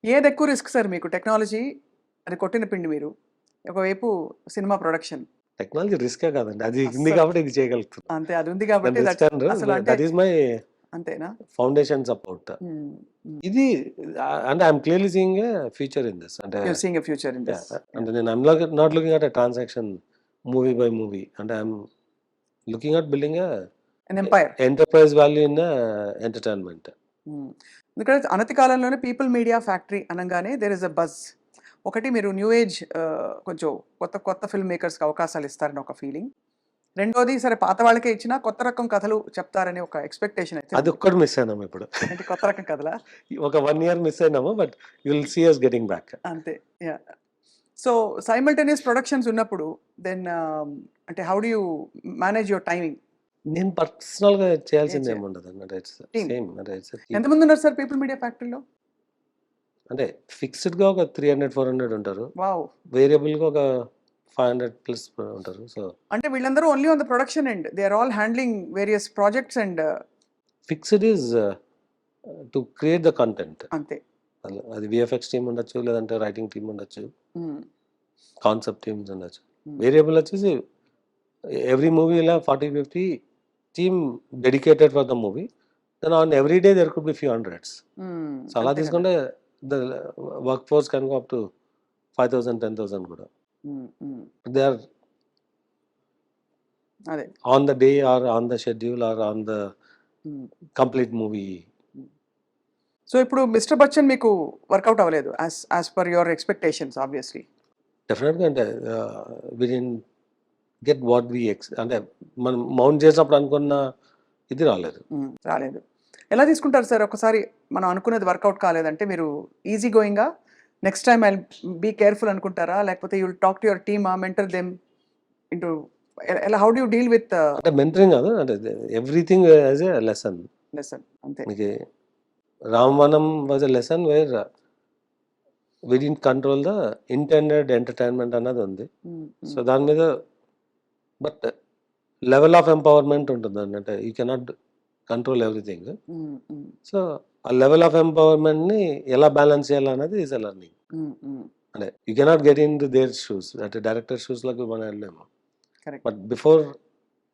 ఏది ఎక్కువ risk sir మీకు? టెక్నాలజీ అది కొట్టిన పిండి మీరు. ఒకవైపు సినిమా ప్రొడక్షన్. టెక్నాలజీ రిస్కే కాదండి. అది ఉంది అస్సలు. కాబట్టి ఇది చేయగలుగుతున్నా. అంతే అది ఉంది కాబట్టి దాన్ని రిస్క్ అనరు. అసలు అంటే దట్ ఈస్ మై అంతేనా? Foundation support. హ్మ్. హ్మ్. ఇది అంటే I'm clearly seeing a future in this. అంటే you are seeing a future in this. అంటే నేను I'm not looking at a transaction movie by movie. అంటే I'm looking at building a an empire. Enterprise value in entertainment. Hmm. ఎందుకంటే అనతి కాలంలోనే people media factory అనంగానే there is a buzz. ఒకటి మీరు new age కొంచెం కొత్త కొత్త ఫిల్మ్ మేకర్స్‌కి అవకాశాలు ఇస్తారని ఒక ఫీలింగ్. రెండోది సరే పాత వాళ్ళకే ఇచ్చినా కొత్త రకం కథలు చెప్తారని ఒక ఎక్స్‌పెక్టేషన్ అయితే అది ఉంది. ఒక్కటి మిస్ అయినాము ఇప్పుడు. ఏంటి కొత్త రకం కథలా? ఒక 1 ఇయర్ మిస్ అయినాము. But you will see us getting back. అంతే. యాహ్! సో సైమల్టేనియస్ ప్రొడక్షన్స్ ఉన్నప్పుడు దెన్ అంటే how do you manage your timing? నేను పర్సనల్‌గా చేయాల్సింది చేయాలి? ఏమి ఉండదండి. అంటే ఇట్స్ టీమ్. సేమ్. అంటే ఇట్స్ టీమ్. ఎంతమంది ఉన్నారు సార్ పీపుల్ మీడియా ఫ్యాక్టరీలో? అంటే ఫిక్స్‌డ్‌గా ఒక 300, 400 ఉంటారు. వావ్! వేరియబుల్‌గా ఒక 500 ప్లస్ ఉంటారు. సో అంటే వీళ్ళందరూ only on the production end. They are all handling various projects and fixed is to create the content. అంతే. అది వీఎఫ్ఎక్స్ టీమ్ ఉండొచ్చు, లేదంటే రైటింగ్ టీమ్ ఉండొచ్చు, హ్మ్. కాన్సెప్ట్ టీమ్స్ ఉండొచ్చు. హ్మ్. వేరియబుల్ వచ్చేసి ఎవ్రీ మూవీ ఇలా 40, 50 team dedicated for the movie. Then on every day there could be few hundreds. Hmm. So అలా అంతే కదా! తీసుకుంటే the work force can go up to 5,000, 10,000 కూడా. హ్మ్. హ్మ్. దే ఆర్ అదే. On the day or on the schedule or on the hmm. Complete movie. So ఇప్పుడు 'mister Bachchan' మీకు work out అవ్వలేదు. As per your expectations obviously. డెఫినెట్‌గా అంటే we didn't get what we అంటే మనం mount చేసినప్పుడు అనుకున్న ఇది రాలేదు. హ్మ్. రాలేదు. ఎలా తీసుకుంటారు సార్? ఒకసారి మనం అనుకున్నది వర్కౌట్ కాలేదంటే మీరు ఈజీ గోయింగా? Next time I'll be careful అనుకుంటారా? లేకపోతే you will talk to your team mentor them into ఎలా how do you deal with అంటే మెంటరింగ్ కాదు. అంటే everything as a lesson. Lesson అంతే. మీకు Ramabanam was a lesson where we didn't control the intended entertainment అన్నది ఉంది. హ్మ్. సో హ్మ్. దాని మీద బట్ లెవెల్ ఆఫ్ ఎంపవర్‌మెంట్ ఉంటుందండి. అంటే యూ కెనాట్ కంట్రోల్ ఎవ్రీథింగ్. హ్మ్. హ్మ్. సో ఆ లెవెల్ ఆఫ్ ఎంపవర్‌మెంట్‌ని ఎలా బ్యాలెన్స్ చేయాలన్నది ఈస్ ఎ లెర్నింగ్. హ్మ్. హ్మ్. అంటే you cannot get into their shoes. అంటే డైరెక్టర్ షూస్‌లోకి మనం వెళ్ళలేము. కరెక్ట్. బట్ బిఫోర్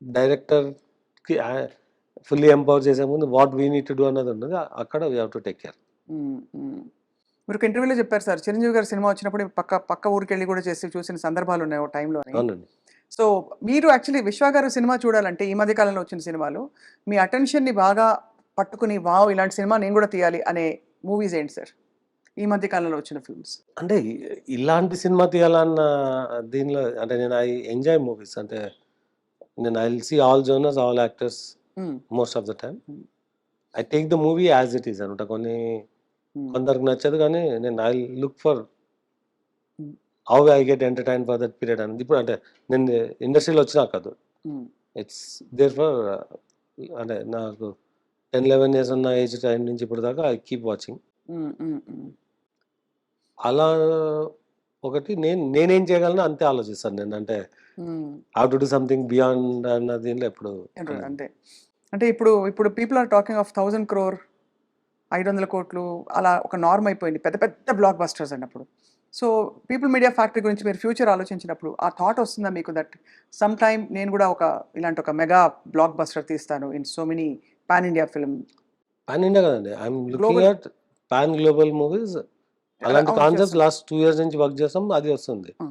డైరెక్టర్‌కి ఫుల్లీ ఎంపవర్ చేసే ముందు what we need to do అన్నది ఉండదు. అక్కడ we have to take care. హ్మ్. హ్మ్. మీరు ఒక ఇంటర్వ్యూలో చెప్పారు సార్. 'చిరంజీవి' గారి సినిమా వచ్చినప్పుడు పక్క ఊరికెళ్ళి కూడా చూసిన సందర్భాలున్నాయి ఓ టైంలోని. అవునండి. సో, మీరు యాక్చువల్లీ 'విశ్వ' గారి సినిమా చూడాలంటే ఈ మధ్య కాలంలో వచ్చిన సినిమాలు మీ అటెన్షన్‌ని బాగా పట్టుకుని వావ్! ఇలాంటి సినిమా నేను కూడా తీయాలి అనే మూవీస్ ఏంటి సార్? ఈ మధ్య కాలంలో వచ్చిన ఫిల్మ్స్. అంటే ఇలాంటి సినిమా తీయాలన్న దీనిలో అంటే నేను ఐ ఎంజాయ్ మూవీస్. అంటే నేను I will see all genres, all actors hmm. Most of the time. Hmm. I take the movie as it is అనమాట. హ్మ్. కొందరికి నచ్చదు కానీ నేను I look for hmm. How I get entertain for that period అని. ఇప్పుడు అంటే నేను ఇండస్ట్రీలో వచ్చినా కాదు. హ్మ్. ఇట్స్ దేర్ ఫర్ అంటే నాకు 10, 11 ఇయర్స్ ఉన్న ఏజ్ టైం నుంచి ఇప్పుడు దాకా ఐ కీప్ వాచింగ్. హ్మ్. హ్మ్. హ్మ్. అలా ఒకటి నేనేం చేయగలను అంతే ఆలోచిస్తాను నేను. అంటే hmm. How to do something beyond అన్న దీనిలో ఎప్పుడు వెళ్ళను. అంతే. అంటే ఇప్పుడు people are talking of 1000 crore 500,00,00,000 అలా ఒక నార్మ్ అయిపోయింది. పెద్ద పెద్ద బ్లాక్ బస్టర్స్ అన్నప్పుడు. సో, పీపుల్ మీడియా ఫ్యాక్టరీ గురించి మీరు ఫ్యూచర్ ఆలోచించినప్పుడు ఆ థాట్ వస్తుందా మీకు దట్ సమ్ టైమ్ నేను కూడా ఇలాంటి ఒక మెగా బ్లాక్ బస్టర్ తీస్తాను in so many pan India film pan India కదండి. I'm looking global at pan global movies. అలాంటి అవును కాన్సెప్ట్స్ చేస్తున్నారు. లాస్ట్ 2 ఇయర్స్ నుంచి వర్క్ చేస్తాం. అది వస్తుంది. ఆ!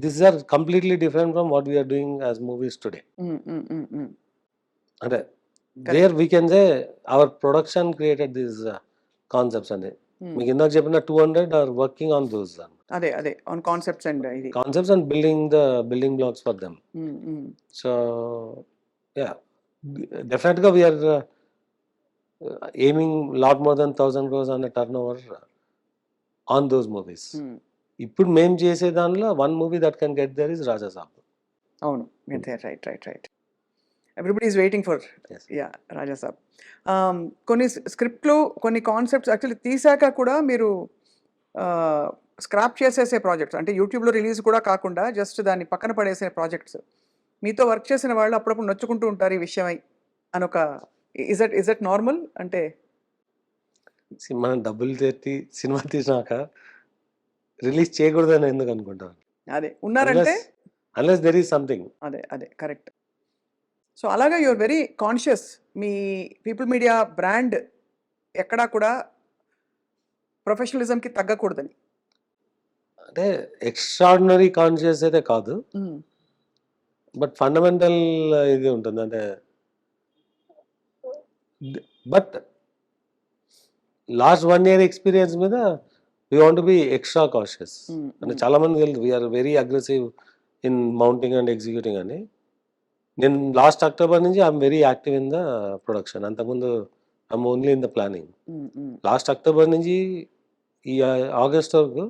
This are completely different from what we are doing as movies today. Hmm. Hmm. Hmm. Hmm. అంటే correct. There we can say our production created these concepts అండి. హ్మ్. మీకు ఇందాక చెప్పిన 200 ఆర్ వర్కింగ్ ఆన్ దోస్ అదే. On concepts and ఇది. Concepts and building blocks for them. Hmm. Hmm. So yeah! డెఫినెట్‌గా we are aiming lot more than 1000 crores on a turnover on those movies. Hmm. ఇప్పుడు మేము చేసే దానిలో one movie that can get there is 'Raja Saab.' అవును. అంతే. Right. Everybody is waiting for yes. Yeah! 'Raja Saab.' కొన్ని స్క్రిప్ట్‌లు, కొన్ని కాన్సెప్ట్స్ యాక్చువల్లీ తీసాక కూడా మీరు స్క్రాప్ చేసేసే ప్రాజెక్ట్స్ అంటే యూట్యూబ్‌లో రిలీజ్ కూడా కాకుండా జస్ట్ దాన్ని పక్కన పడేసే ప్రాజెక్ట్స్. మీతో వర్క్ చేసిన వాళ్ళు అప్పుడప్పుడు నొచ్చుకుంటూ ఉంటారు ఈ విషయమై అనొక ఇస్ దట్ నార్మల్? అంటే మనం డబ్బులు పెట్టి సినిమా తీసినాక రిలీజ్ చేయకూడదని ఎందుకు అనుకుంటాను? అదే ఉన్నారంటే అన్లెస్ దెర్ ఈస్ సంథింగ్. అదే కరెక్ట్. సో అలాగా యూఆర్ వెరీ కాన్షియస్. మీ పీపుల్ మీడియా బ్రాండ్ ఎక్కడా కూడా ప్రొఫెషనలిజంకి తగ్గకూడదని. అంటే ఎక్స్ట్రాడినరీ కాన్షియస్ అయితే కాదు. బట్ ఫండమెంటల్ ఇది ఉంటుంది. అంటే బట్ లాస్ట్ 1 year ఎక్స్పీరియన్స్ మీద we want be extra cautious. అంటే చాలా మంది తెలుసు we're very aggressive in mounting and executing అని. నేను లాస్ట్ అక్టోబర్ నుంచి I'm very active in the production. అంతకుముందు I'm only in the planning. Last October నుంచి ఈ ఆగస్ట్ వరకు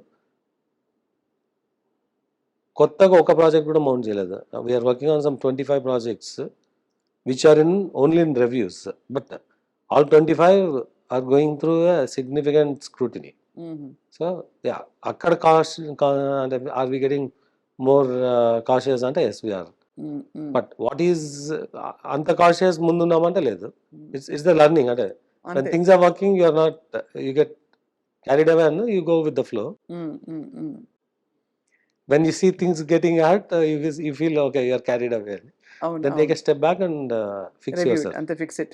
కొత్తగా ఒక ప్రాజెక్ట్ కూడా మౌంట్ చేయలేదు. We're working on some 25 projects which are in only in reviews. But all 25 are going through significant scrutiny. So yeah, అక్కడ అంటే are we getting more cautious అంటే yes we're. But what is అంత cautious ముందున్నామంటే లేదు. It's the learning. అంటే when అంతే. things are working, you are not you get carried away and you go with the flow. When you see things getting hurt, you feel okay, you are carried away. అవును Then take a step back and fix review yourself. అంతే, fix it.